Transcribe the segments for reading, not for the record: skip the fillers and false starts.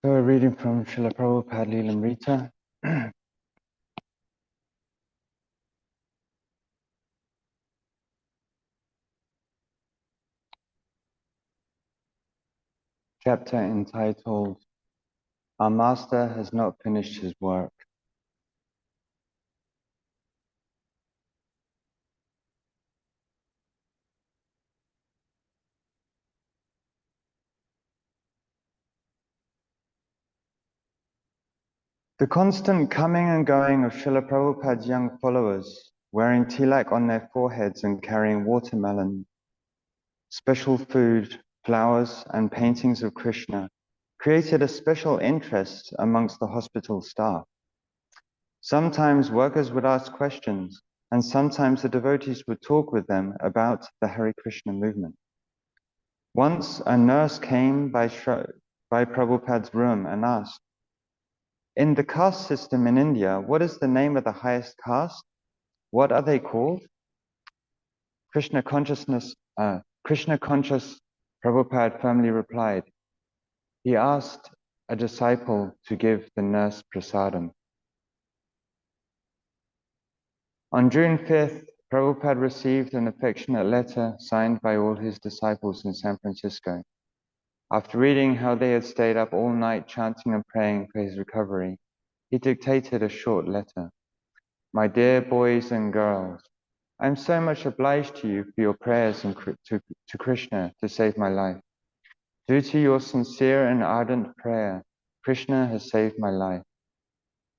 So we're reading from Srila Prabhupada Lilamrita. Chapter entitled, Our Master Has Not Finished His Work. The constant coming and going of Srila Prabhupada's young followers, wearing tilak on their foreheads and carrying watermelon, special food, flowers, and paintings of Krishna, created a special interest amongst the hospital staff. Sometimes workers would ask questions, and sometimes the devotees would talk with them about the Hare Krishna movement. Once a nurse came by Prabhupada's room and asked, in the caste system in India, what is the name of the highest caste? What are they called? Krishna conscious Prabhupada firmly replied. He asked a disciple to give the nurse prasadam. On June 5th, Prabhupada received an affectionate letter signed by all his disciples in San Francisco. After reading how they had stayed up all night chanting and praying for his recovery, he dictated a short letter. My dear boys and girls, I am so much obliged to you for your prayers and to Krishna to save my life. Due to your sincere and ardent prayer, Krishna has saved my life.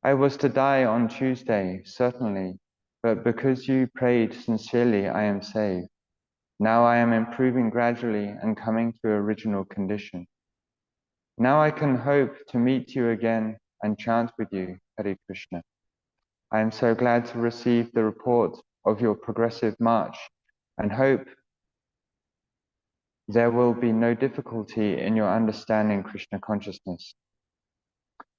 I was to die on Tuesday, certainly, but because you prayed sincerely, I am saved. Now I am improving gradually and coming to original condition. Now I can hope to meet you again and chant with you, Hare Krishna. I am so glad to receive the report of your progressive march and hope there will be no difficulty in your understanding Krishna consciousness.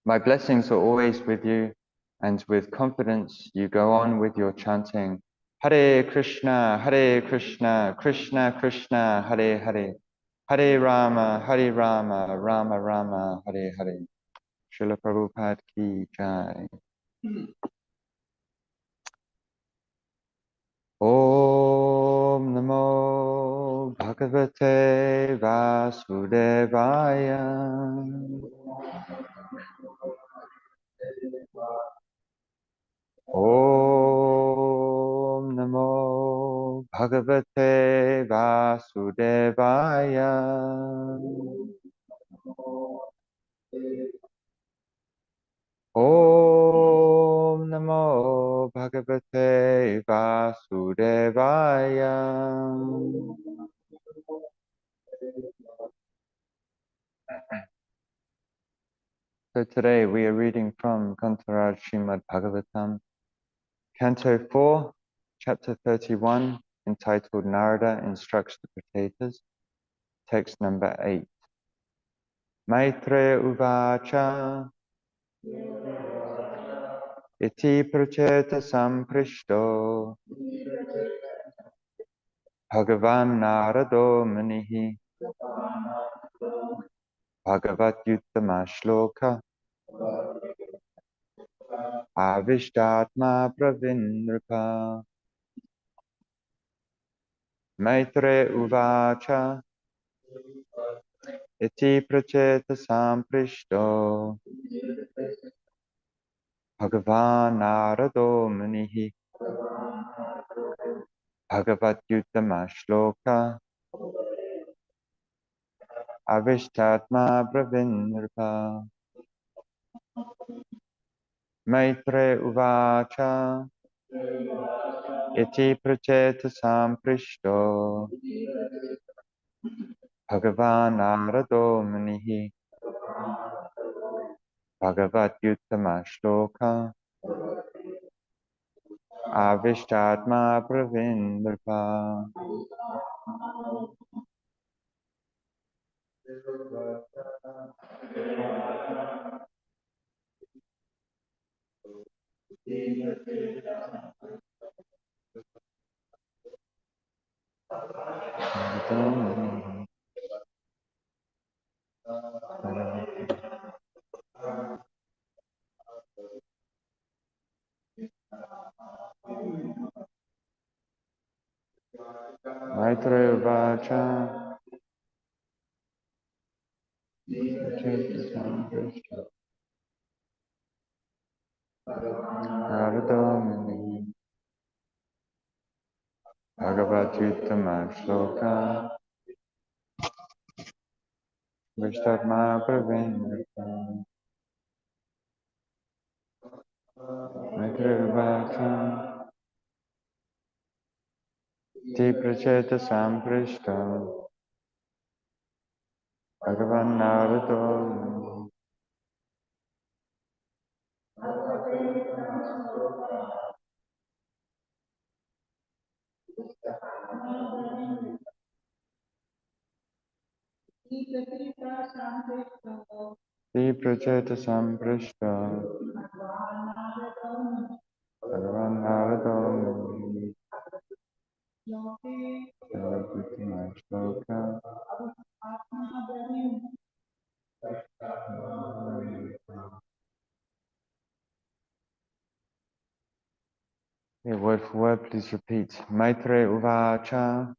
My blessings are always with you, and with confidence you go on with your chanting, Hare Krishna, Krishna Krishna, Hare Hare, Hare Rama, Hare Rama, Rama Rama, Hare Hare. Srila Prabhupada ki jai. Om Namo Bhagavate Vasudevaya. Om Namo Bhagavate Vasudevaya. Om Namo Bhagavate Vasudevaya. So today we are reading from Kantaraj Srimad Bhagavatam, Canto 4, Chapter 31, entitled Narada Instructs the Prachetas, text number 8. Maitreya Uvacha Iti Pracheta Samprishto Bhagavan Narado Munihi Bhagavat Yuttama Shloka Avishtatma Pravinrupa. Maitre Uvacha Iti Pracheta Samprishto Bhagavan Narado Munihi Bhagavat Yuttama Shloka Avishtatma Pravinrupa. Maitre Uvacha Iti Pracheta Samprishto Bhagavan Narado Munihi Bhagavat Yuttama Shloka Avishtatma Pravinrupa. Maitreya Vacha Naradamini Bhagavad-Yuttama Shloka Vishtatma Pravinrupa. Maitreya Vacha Ti Pracheta Samprishta Bhagavan Narado. Ti Pracheta Samprishta Bhagavan Narado. Bhagavad-Yuttama Shloka. Yeah, word for word, please repeat. Maitreya Uvacha.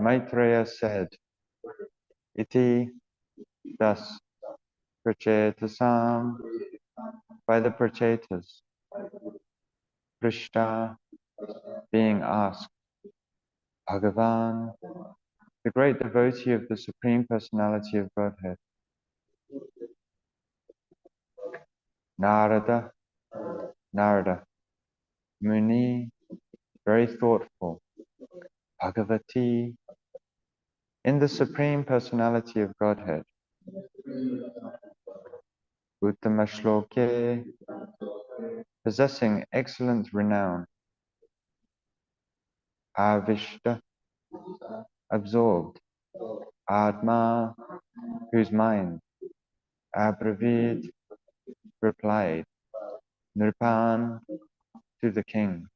Maitreya said, Iti, thus, Prachetasam, by the Prachetas, Prishta, being asked, Bhagavan, the great devotee of the Supreme Personality of Godhead, Narada, Narada, Muni, very thoughtful, Bhagavati, in the Supreme Personality of Godhead, Uttama Shloke, possessing excellent renown, Avishta, absorbed, Atma, whose mind, Abravid, replied, Nirpan, to the king.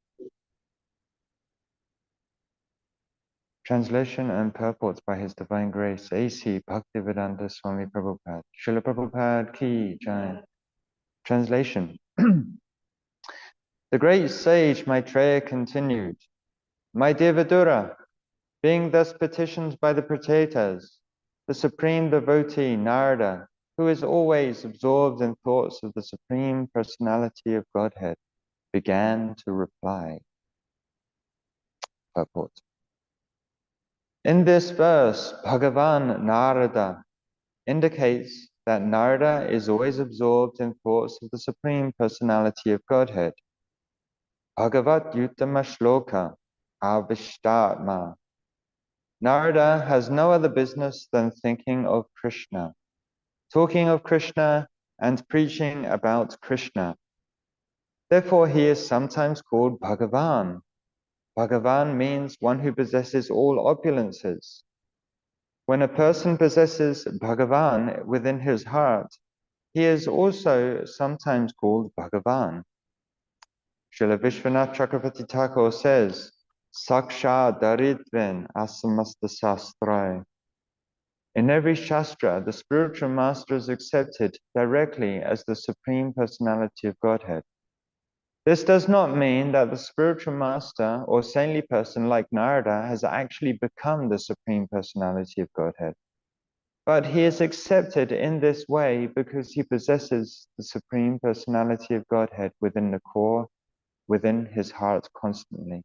Translation and purport by His Divine Grace, A.C. Bhaktivedanta Swami Prabhupada. Srila Prabhupada Ki Jai. Translation. The great sage Maitreya continued, My dear Vidura, being thus petitioned by the Prachetas, the supreme devotee Narada, who is always absorbed in thoughts of the Supreme Personality of Godhead, began to reply. Purport. In this verse, Bhagavan Narada indicates that Narada is always absorbed in thoughts of the Supreme Personality of Godhead. Bhagavat Yuttama Shloka Avishtatma. Narada has no other business than thinking of Krishna, talking of Krishna and preaching about Krishna. Therefore, he is sometimes called Bhagavan. Bhagavan means one who possesses all opulences. When a person possesses Bhagavan within his heart, he is also sometimes called Bhagavan. Srila Vishwanath Chakravarti Thakur says, Saksha Daritven Asamasta Sastrai. In every Shastra, the spiritual master is accepted directly as the Supreme Personality of Godhead. This does not mean that the spiritual master or saintly person like Narada has actually become the Supreme Personality of Godhead. But he is accepted in this way because he possesses the Supreme Personality of Godhead within the core, within his heart constantly.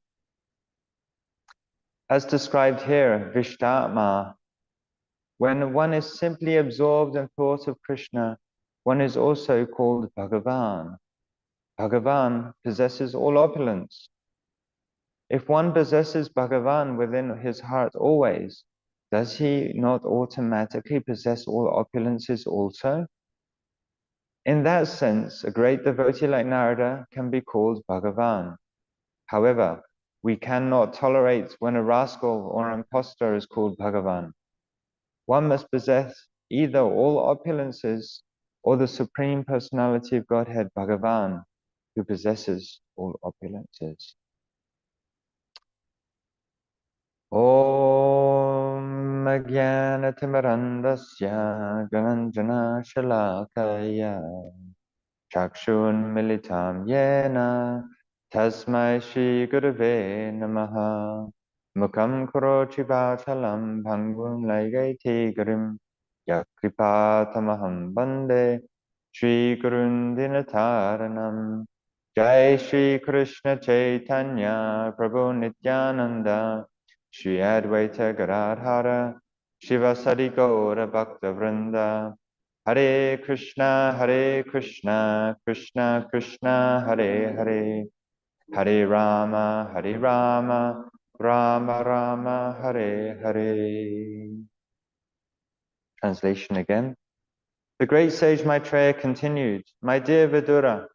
As described here, Vishtatma, when one is simply absorbed in thought of Krishna, one is also called Bhagavan. Bhagavan possesses all opulence. If one possesses Bhagavan within his heart always, does he not automatically possess all opulences also? In that sense, a great devotee like Narada can be called Bhagavan. However, we cannot tolerate when a rascal or an impostor is called Bhagavan. One must possess either all opulences or the Supreme Personality of Godhead, Bhagavan, who possesses all opulences. Om Jnana-timirandasya Galanjana Shalakaya Chakshun Militam Yena Tasmai Shri Gurave Namaha Mukam Karoti Vachalam Bhangun Lagaiti Garim Yakripatamaham Bande Shri Gurun Dinataranam Jai Shri Krishna Chaitanya Prabhu Nityananda Shri Advaita Gadadhara Shivasadi Gaura Bhakta Vrinda Hare Krishna, Krishna Krishna, Hare Hare, Hare Rama, Rama Rama, Hare Hare. Translation again. The great sage Maitreya continued, My dear Vidura,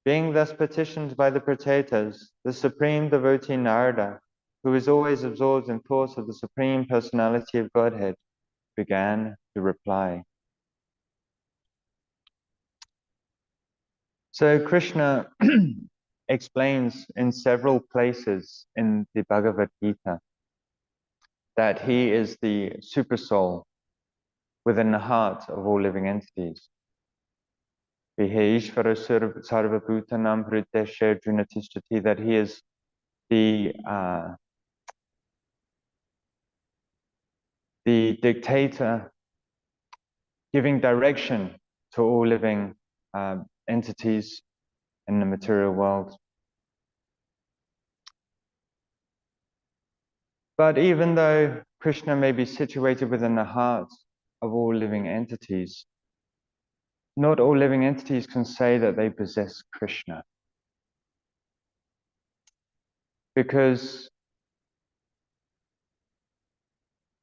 being thus petitioned by the Prachetas, the supreme devotee Narada, who is always absorbed in thoughts of the Supreme Personality of Godhead, began to reply. So Krishna explains in several places in the Bhagavad Gita that he is the supersoul within the heart of all living entities. That he is the dictator giving direction to all living entities in the material world. But even though Krishna may be situated within the heart of all living entities, not all living entities can say that they possess Krishna, because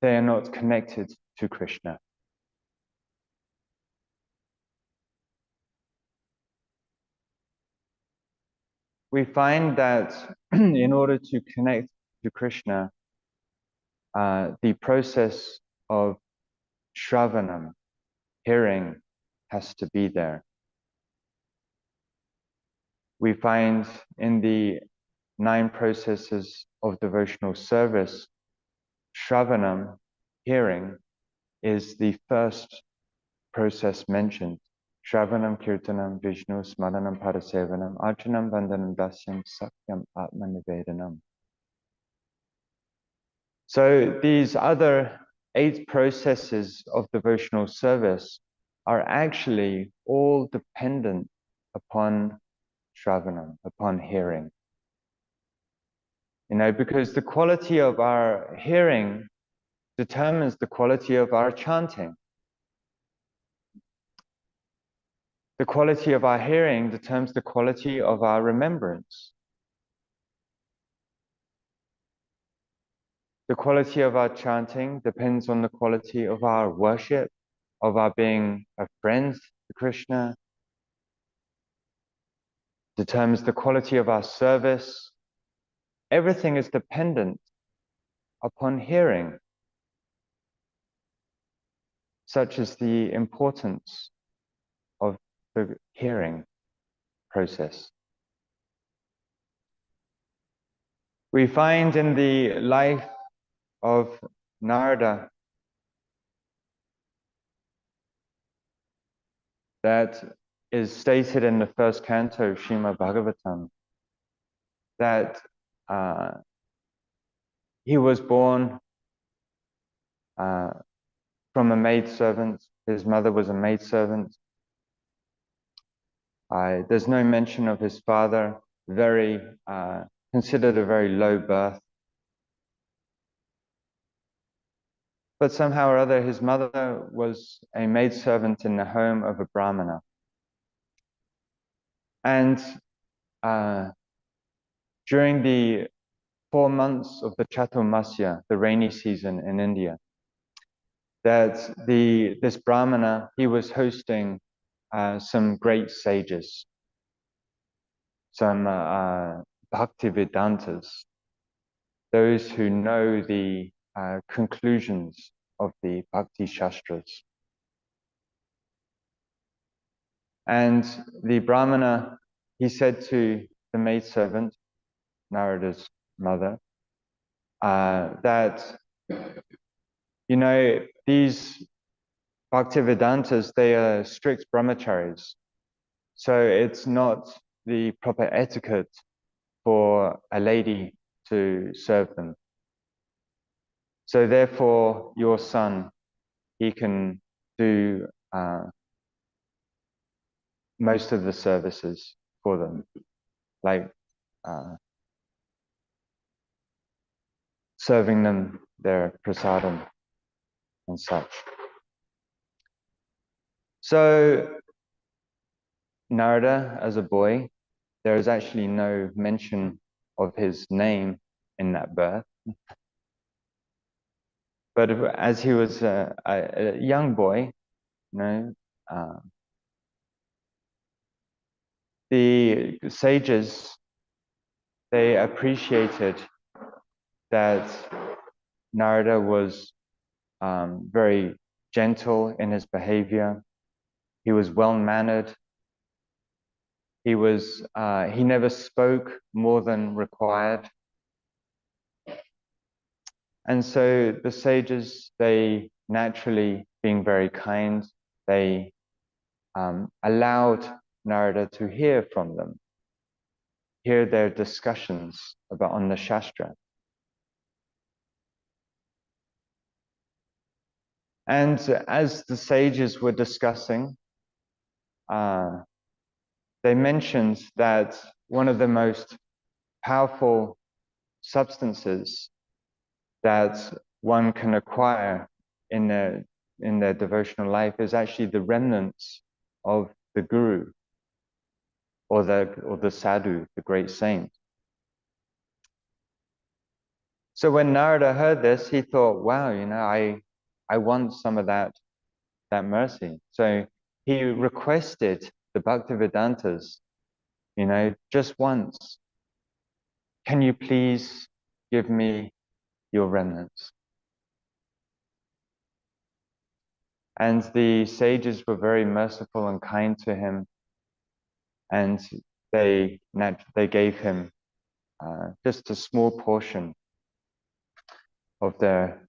they are not connected to Krishna. We find that in order to connect to Krishna, the process of Shravanam, hearing, has to be there. We find in the 9 processes of devotional service Shravanam, hearing, is the first process mentioned. Shravanam, Kirtanam, Vishnu, Smaranam, Parasevanam, Archanam, Vandanam, Dasyam, Sakyam, Atmanivedanam. So these other 8 processes of devotional service are actually all dependent upon Shravanam, upon hearing. Because the quality of our hearing determines the quality of our chanting. The quality of our hearing determines the quality of our remembrance. The quality of our chanting depends on the quality of our worship, of our being a friend to Krishna, determines the quality of our service. Everything is dependent upon hearing. Such is the importance of the hearing process. We find in the life of Narada that is stated in the first canto of Srimad Bhagavatam that he was born from a maidservant. His mother was a maidservant. There's no mention of his father, considered a very low birth. But somehow or other, his mother was a maidservant in the home of a Brahmana. And during the 4 months of the Chaturmasya, the rainy season in India, that this Brahmana, he was hosting some great sages, some Bhaktivedantas, those who know the conclusions of the Bhakti Shastras. And the Brahmana, he said to the maidservant, Narada's mother, that, these Bhaktivedantas, they are strict brahmacharis. So it's not the proper etiquette for a lady to serve them. So therefore, your son, he can do most of the services for them, like serving them their prasadam and such. So Narada, as a boy, there is actually no mention of his name in that birth. But as he was a young boy, the sages, they appreciated that Narada was very gentle in his behavior. He was well-mannered. He never spoke more than required. And so the sages, they naturally, being very kind, they allowed Narada to hear from them, hear their discussions on the Shastra. And as the sages were discussing, they mentioned that one of the most powerful substances that one can acquire in their devotional life is actually the remnants of the guru or the sadhu, the great saint. So when Narada heard this, he thought, wow, I want some of that mercy. So he requested the Bhaktivedantas, just once, can you please give me your remnants? And the sages were very merciful and kind to him, and they gave him just a small portion of their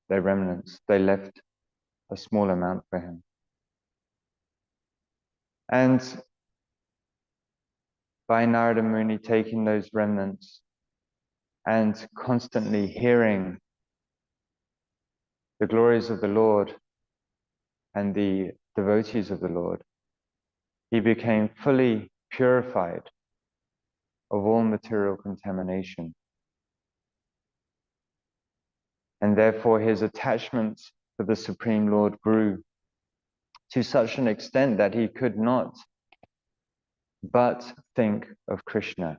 remnants. They left a small amount for him. And by Narada Muni taking those remnants and constantly hearing the glories of the Lord and the devotees of the Lord, he became fully purified of all material contamination. And therefore his attachment to the Supreme Lord grew to such an extent that he could not but think of Krishna.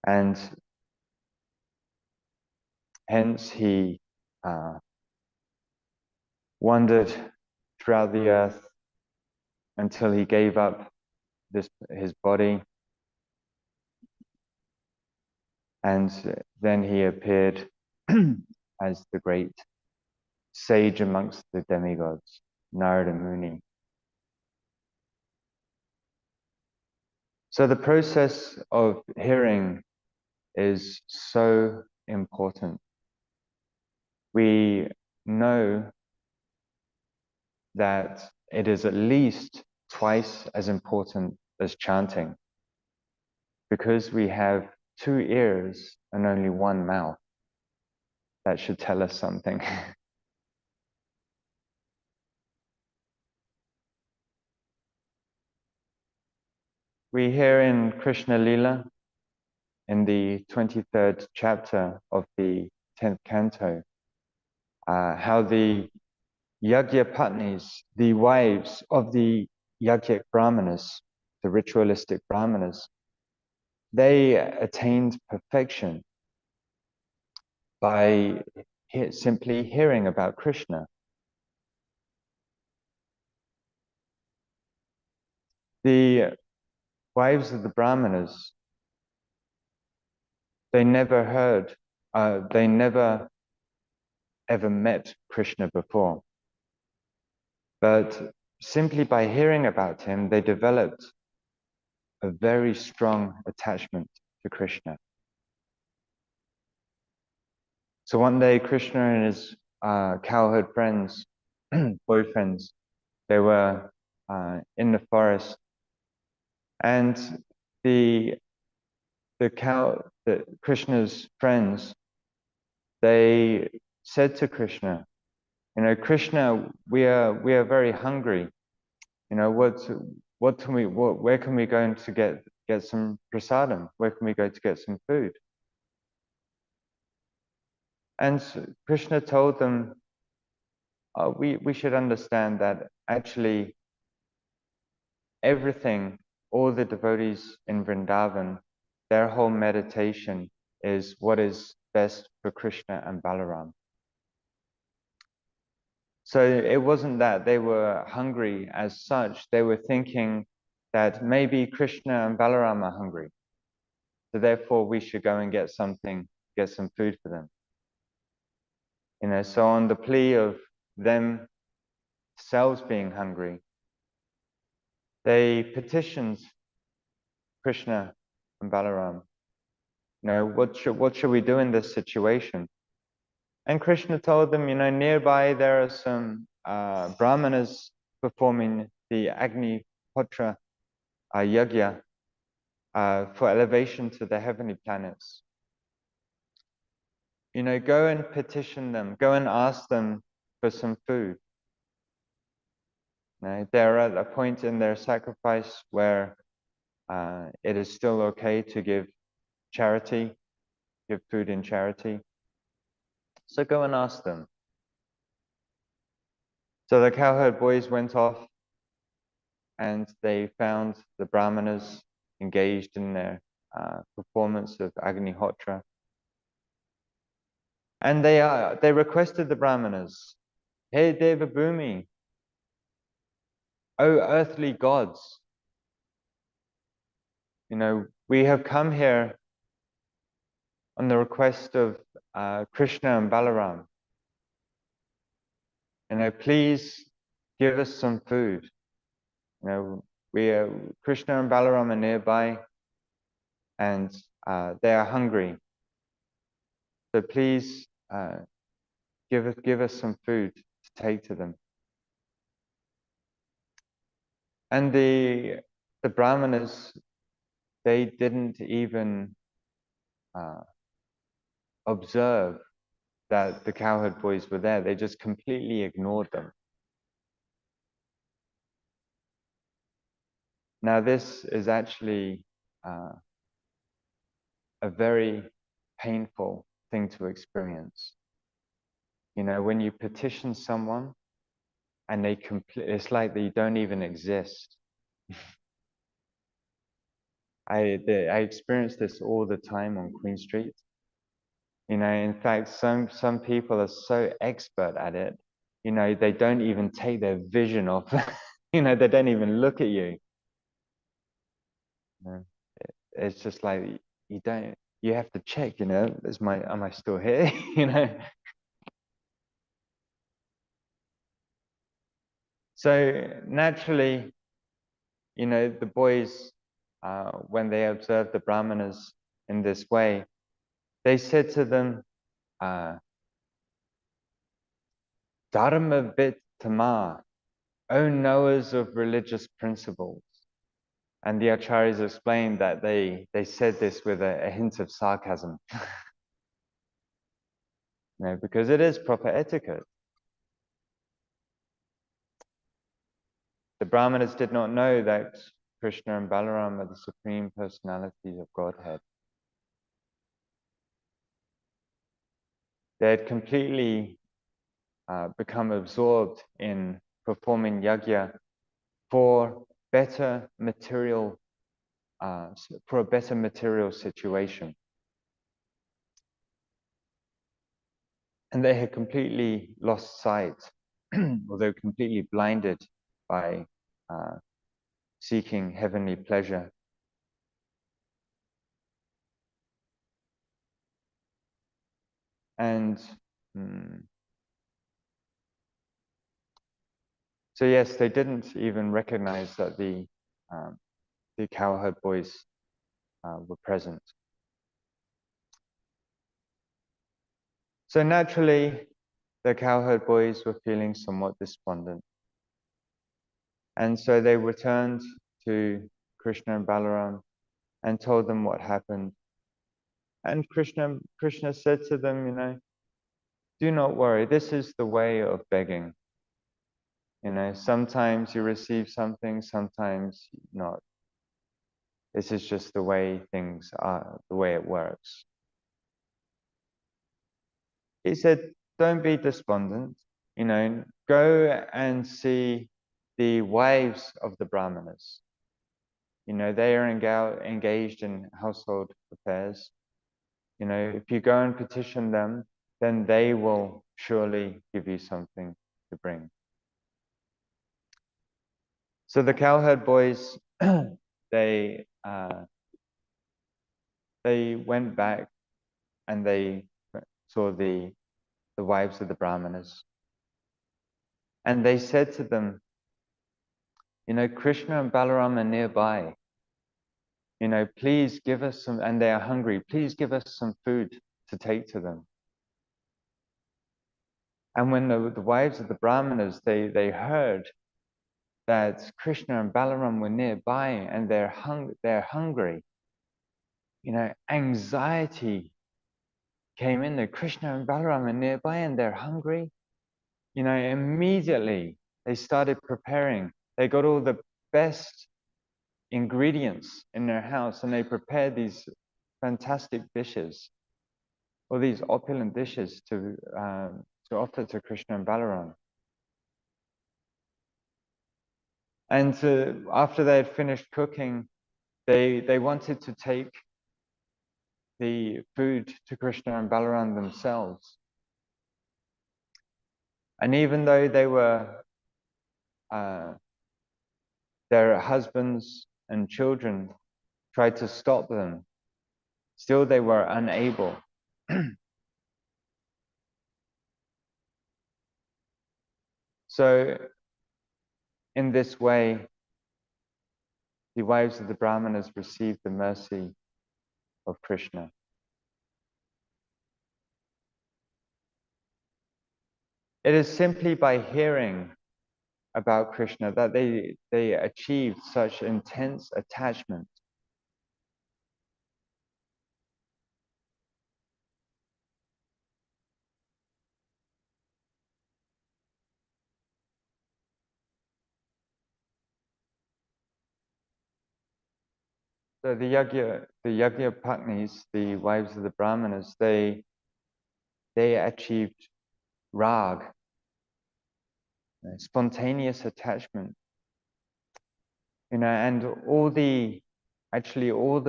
And hence he wandered throughout the earth until he gave up his body. And then he appeared as the great sage amongst the demigods, Narada Muni. So the process of hearing is so important. We know that it is at least twice as important as chanting, because we have 2 ears and only 1 mouth. That should tell us something. We hear in Krishna Lila, in the 23rd chapter of the 10th canto, how the Yagya Patnis, the wives of the Yagya Brahmanas, the ritualistic Brahmanas, they attained perfection by simply hearing about Krishna. The wives of the Brahmanas, they never ever met Krishna before. But simply by hearing about him, they developed a very strong attachment to Krishna. So one day, Krishna and his cowherd friends, boyfriends, they were in the forest, and Krishna's friends, they said to Krishna, Krishna, we are very hungry. Where can we go to get some prasadam? Where can we go to get some food? And Krishna told them, we should understand that actually everything, all the devotees in Vrindavan, their whole meditation is what is best for Krishna and Balaram. So it wasn't that they were hungry as such. They were thinking that maybe Krishna and Balaram are hungry. So therefore we should go and get some food for them. So on the plea of themselves being hungry, they petitioned Krishna and Balaram. What should we do in this situation? And Krishna told them, nearby there are some brahmanas performing the Agni Hotra yagya for elevation to the heavenly planets. Go and petition them, go and ask them for some food. They're at a point in their sacrifice where it is still okay to give food in charity. So go and ask them. So the cowherd boys went off and they found the brahmanas engaged in their performance of Agnihotra. And they requested the brahmanas, "Hey Deva Bhumi, O earthly gods, we have come here on the request of Krishna and Balaram. Please give us some food. Krishna and Balaram are nearby, and they are hungry. So please give us some food to take to them. And the brahmanas, they didn't even observe that the cowherd boys were there. They just completely ignored them. Now, this is actually a very painful thing to experience. You know, when you petition someone and it's like they don't even exist. I experience this all the time on Queen Street. You know, in fact, some people are so expert at it, you know, they don't even take their vision off. You know, they don't even look at you. You know, it's just like you have to check, you know, am I still here? You know. So naturally, you know, the boys, when they observed the brahmanas in this way, they said to them, Dharma vit tama, O knowers of religious principles. And the acharyas explained that they said this with a hint of sarcasm. You know, because it is proper etiquette. The brahmanas did not know that Krishna and Balaram are the supreme personalities of Godhead. They had completely become absorbed in performing yajna for better material, for a better material situation. And they had completely lost sight, or they were completely blinded by seeking heavenly pleasure. And so yes, they didn't even recognize that the cowherd boys were present. So naturally, the cowherd boys were feeling somewhat despondent. And so they returned to Krishna and Balaram and told them what happened. And Krishna said to them, you know, do not worry, this is the way of begging. You know, sometimes you receive something, sometimes not. This is just the way things are, the way it works. He said, don't be despondent, you know, go and see the wives of the brahmanas. You know, they are engaged in household affairs. You know, if you go and petition them, then they will surely give you something to bring. So the cowherd boys, they went back and they saw the wives of the brahmanas. And they said to them, you know, Krishna and Balaram are nearby. You know, please give us some, and they are hungry, please give us some food to take to them. And when the wives of the brahmanas, they heard that Krishna and Balaram were nearby and they're hungry, you know, anxiety came in there. Krishna and Balaram are nearby and they're hungry. You know, immediately they started preparing. They got all the best ingredients in their house and they prepared these fantastic dishes, or these opulent dishes to offer to Krishna and Balaram. And after they had finished cooking, they wanted to take the food to Krishna and Balaram themselves. And even though they were their husbands and children tried to stop them, still they were unable. So in this way, the wives of the brahmanas received the mercy of Krishna. It is simply by hearing about Krishna that they achieved such intense attachment. So the Yagya Patnis, the wives of the Brahmanas, they achieved rag, spontaneous attachment. And all the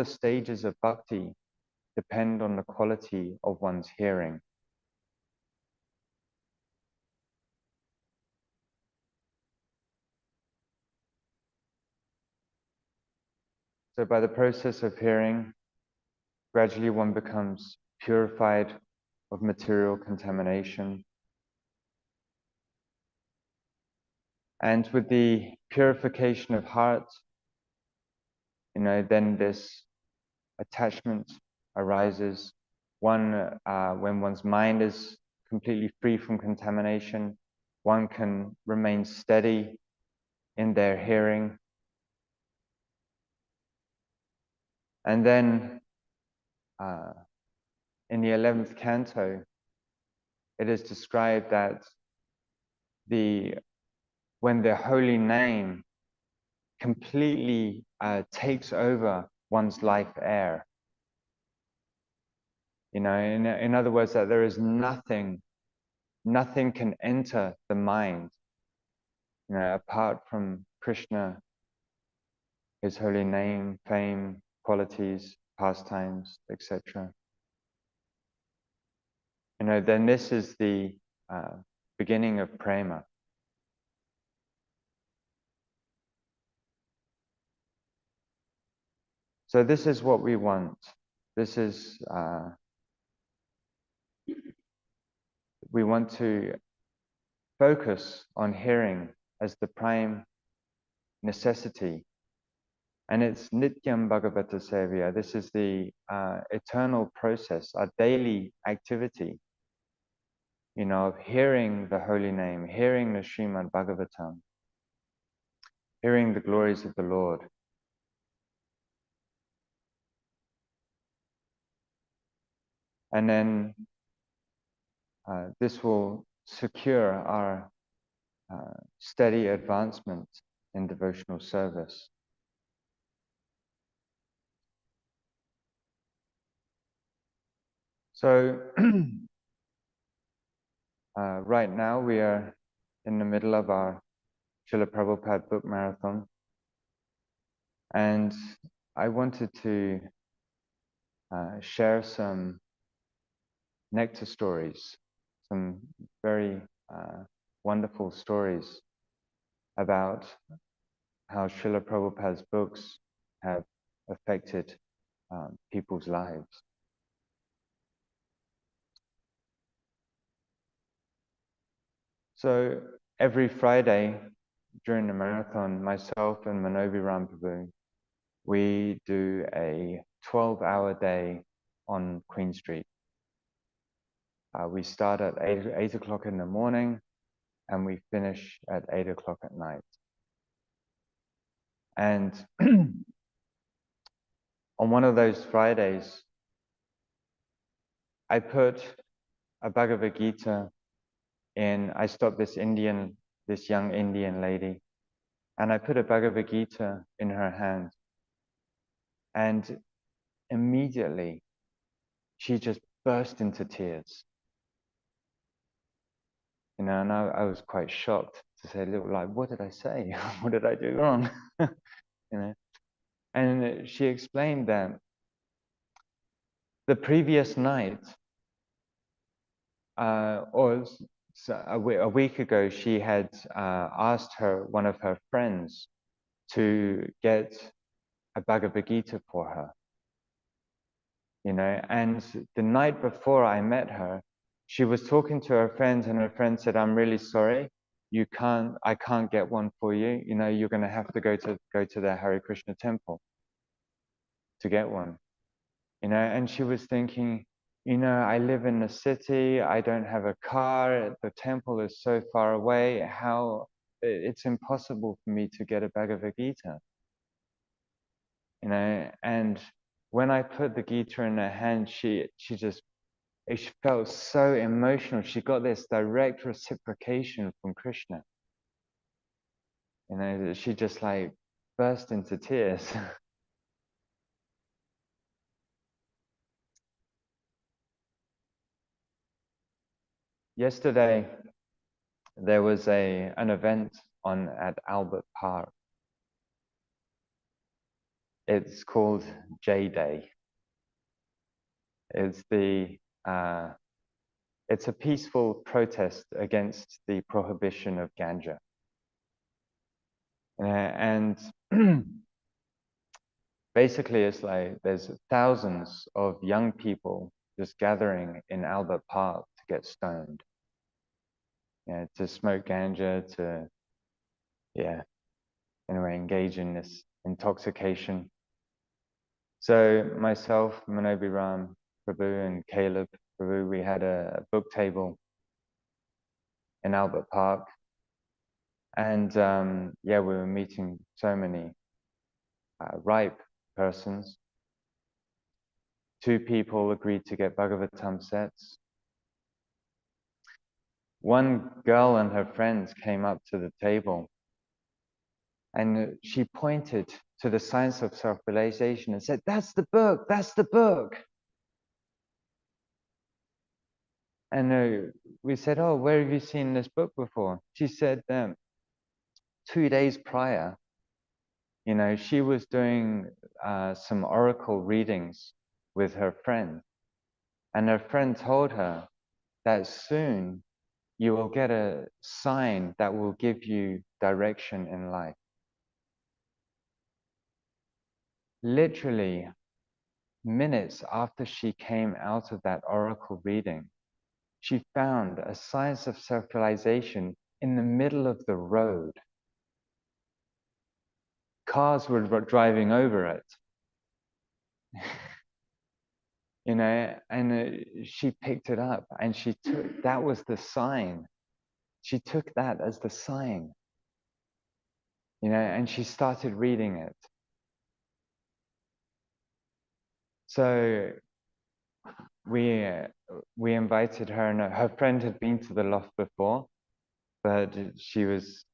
stages of bhakti depend on the quality of one's hearing. So by the process of hearing, gradually one becomes purified of material contamination. And with the purification of heart, then this attachment arises. When one's mind is completely free from contamination, one can remain steady in their hearing. And then in the 11th canto, it is described that when the holy name completely takes over one's life air, in other words, that there is nothing can enter the mind, apart from Krishna, his holy name, fame, qualities, pastimes, etc. Then this is the beginning of prema. So this is what we want. This is, we want to focus on hearing as the prime necessity. And it's nityam bhagavata sevya. This is the eternal process, our daily activity, of hearing the holy name, hearing the Srimad Bhagavatam, hearing the glories of the Lord. And then this will secure our steady advancement in devotional service. So right now we are in the middle of our Srila Prabhupada book marathon, and I wanted to share some nectar stories, some very wonderful stories about how Srila Prabhupada's books have affected people's lives. So every Friday during the marathon, myself and Manovi Ramprabhu, we do a 12-hour day on Queen Street. We start at 8 o'clock in the morning and we finish at 8 o'clock at night. And on one of those Fridays, I put a Bhagavad Gita in, I stopped this young Indian lady, and I put a Bhagavad Gita in her hand. And immediately, she just burst into tears. And I was quite shocked to say, look, like, what did I say? What did I do wrong? And she explained that the previous night, or a week ago, she had asked one of her friends to get a Bhagavad Gita for her. And the night before I met her, she was talking to her friends, and her friend said, "I'm really sorry, I can't get one for you. You're going to have to go to the Hare Krishna temple to get one." and she was thinking, I live in the city, I don't have a car, the temple is so far away, it's impossible for me to get a Bhagavad Gita, and when I put the Gita in her hand, she felt so emotional. She got this direct reciprocation from Krishna. She just like burst into tears. Yesterday, there was an event on at Albert Park. It's called J Day. It's it's a peaceful protest against the prohibition of ganja. And basically, it's like there's thousands of young people just gathering in Albert Park to get stoned, to smoke ganja, anyway, engage in this intoxication. So myself, Manobi Ram Prabhu, and Caleb Prabhu, we had a book table in Albert Park. And we were meeting so many ripe persons. 2 people agreed to get Bhagavatam sets. One girl and her friends came up to the table, and she pointed to the Science of Self-Realization and said, "That's the book, that's the book." And we said, "Oh, where have you seen this book before?" She said, 2 days prior, she was doing some oracle readings with her friend. And her friend told her that soon you will get a sign that will give you direction in life. Literally, minutes after she came out of that oracle reading, she found a Science of Self-Realization in the middle of the road. Cars were driving over it. And she picked it up, and that was the sign. She took that as the sign, and she started reading it. So we invited her, and her friend had been to the loft before, but she was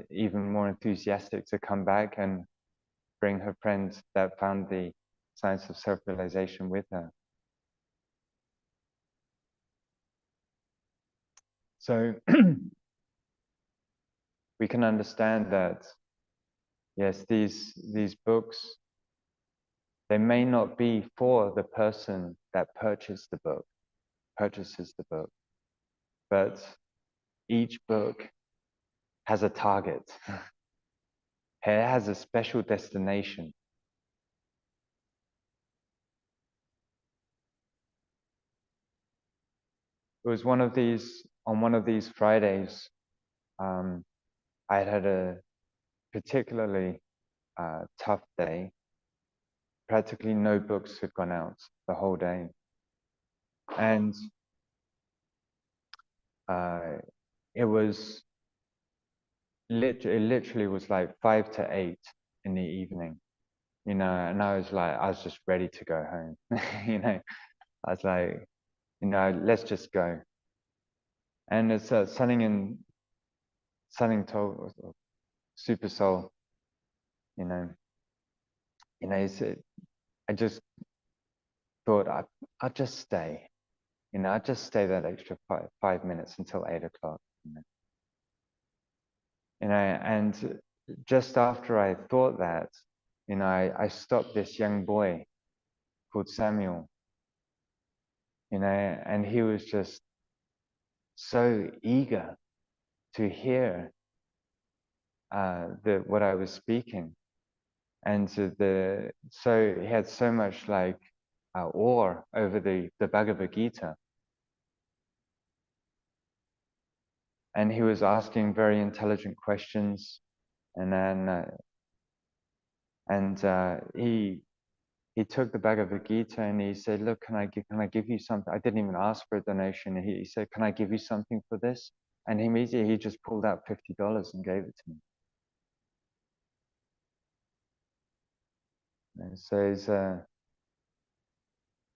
even more enthusiastic to come back and bring her friend that found the Science of Self-Realization with her. So we can understand that, yes, these books, they may not be for the person that purchases the book, but each book has a target. It has a special destination. It was on one of these Fridays, I had a particularly tough day. Practically no books had gone out the whole day. And it literally was like 5 to 8 in the evening, and I was just ready to go home. I was like, let's just go. And it's something told Super Soul, I just thought I'll just stay. I'll just stay that extra 5 minutes until 8 o'clock. And just after I thought that, I stopped this young boy called Samuel, and he was just so eager to hear what I was speaking. And so he had so much like awe over the Bhagavad Gita. And he was asking very intelligent questions. And then he he took the Bhagavad Gita and he said, look, can I give you something? I didn't even ask for a donation. He said, can I give you something for this? And immediately he just pulled out $50 and gave it to me. And so he's a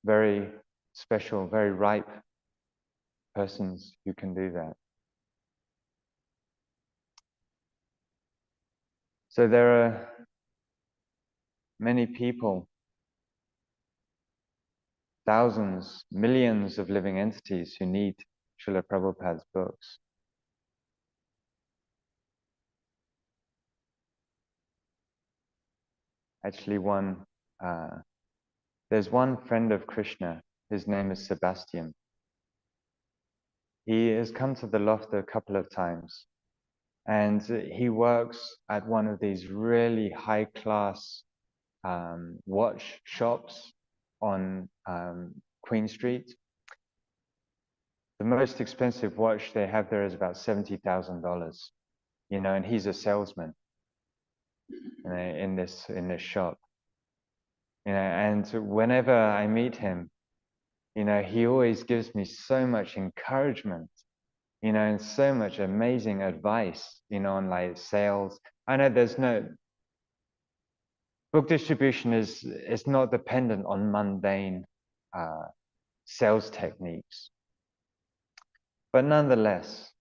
very special, very ripe persons who can do that. So there are many people, thousands, millions of living entities who need Srila Prabhupada's books. Actually, there's one friend of Krishna. His name is Sebastian. He has come to the loft a couple of times, and he works at one of these really high-class watch shops on Queen Street. The most expensive watch they have there is about $70,000, and he's a salesman in this shop. And whenever I meet him, he always gives me so much encouragement, and so much amazing advice, on like sales. I know there's no book distribution is not dependent on mundane sales techniques, but nonetheless,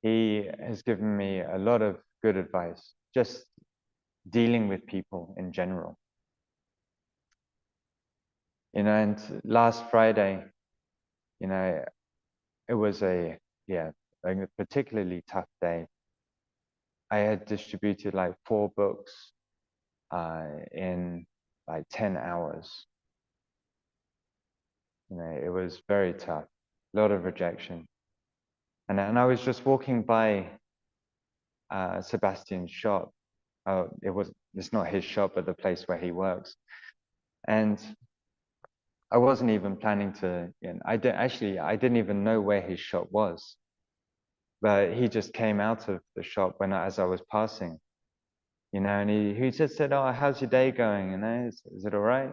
he has given me a lot of good advice, just dealing with people in general. And last Friday, it was a particularly tough day. I had distributed like 4 books in like 10 hours. It was very tough, a lot of rejection. And I was just walking by Sebastian's shop. It's not his shop, but the place where he works. And I wasn't even planning to, I didn't even know where his shop was. But he just came out of the shop as I was passing, and he just said, "Oh, how's your day going? Is it all right?"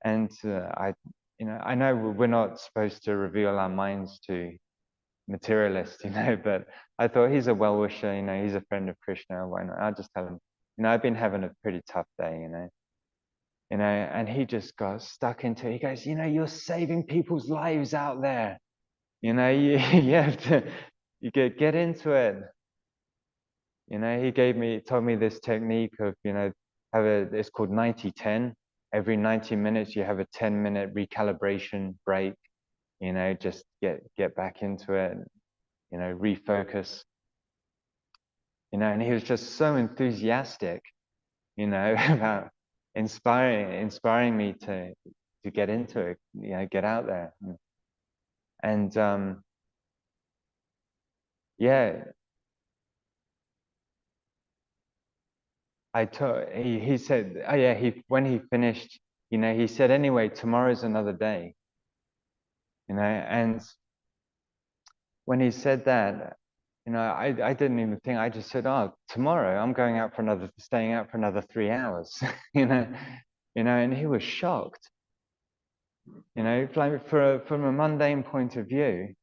And I know we're not supposed to reveal our minds to materialists, but I thought he's a well-wisher, he's a friend of Krishna. Why not? I'll just tell him, I've been having a pretty tough day, and he just got stuck into it. He goes, you're saving people's lives out there. You have to, get into it. He told me this technique of, it's called 90-10. Every 90 minutes, you have a 10-minute recalibration break, just get back into it, refocus. And he was just so enthusiastic, about inspiring me to get into it, get out there. And yeah, he said, oh yeah, when he finished, he said, anyway, tomorrow's another day, and when he said that, I didn't even think, I just said, oh, tomorrow I'm staying out for another 3 hours, and he was shocked, like from a mundane point of view,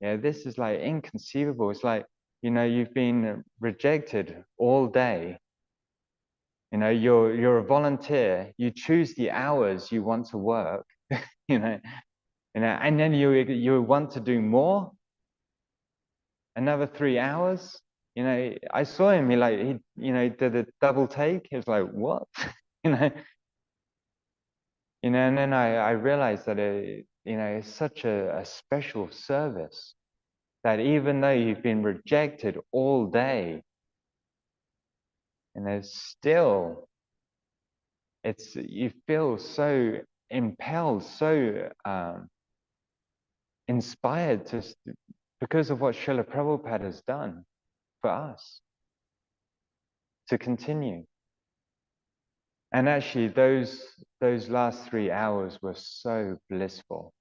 this is like inconceivable. It's like, you've been rejected all day. You're a volunteer. You choose the hours you want to work, and then you want to do more. Another 3 hours. I saw him. He did a double take. He was like, what? And then I realized that it's such a special service that even though you've been rejected all day, still, you feel so impelled, so inspired because of what Srila Prabhupada has done for us, to continue. And actually, those last 3 hours were so blissful.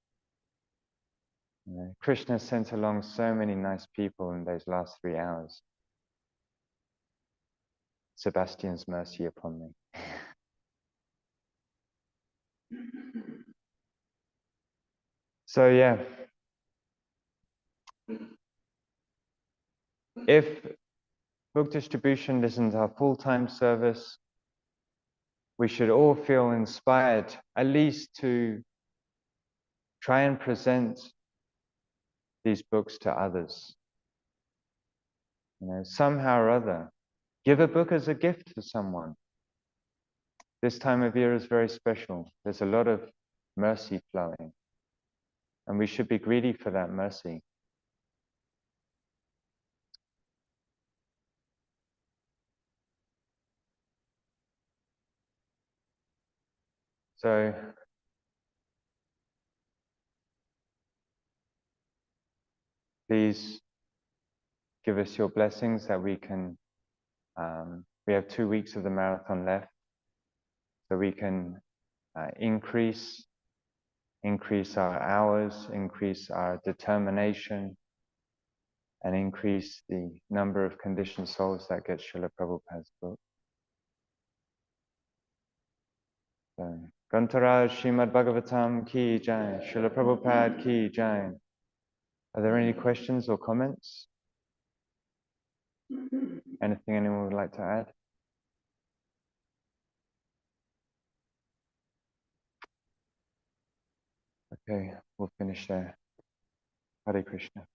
Krishna sent along so many nice people in those last 3 hours. Sebastian's mercy upon me. So yeah, if book distribution isn't our full-time service, we should all feel inspired, at least to try and present these books to others. Somehow or other, give a book as a gift to someone. This time of year is very special. There's a lot of mercy flowing, and we should be greedy for that mercy. So please give us your blessings that we can, we have 2 weeks of the marathon left, so we can increase our hours, increase our determination, and increase the number of conditioned souls that get Srila Prabhupada's book. So, Grantaraj Srimad Bhagavatam ki jai, Srila Prabhupada ki jai. Are there any questions or comments? Anything anyone would like to add? Okay, we'll finish there. Hare Krishna.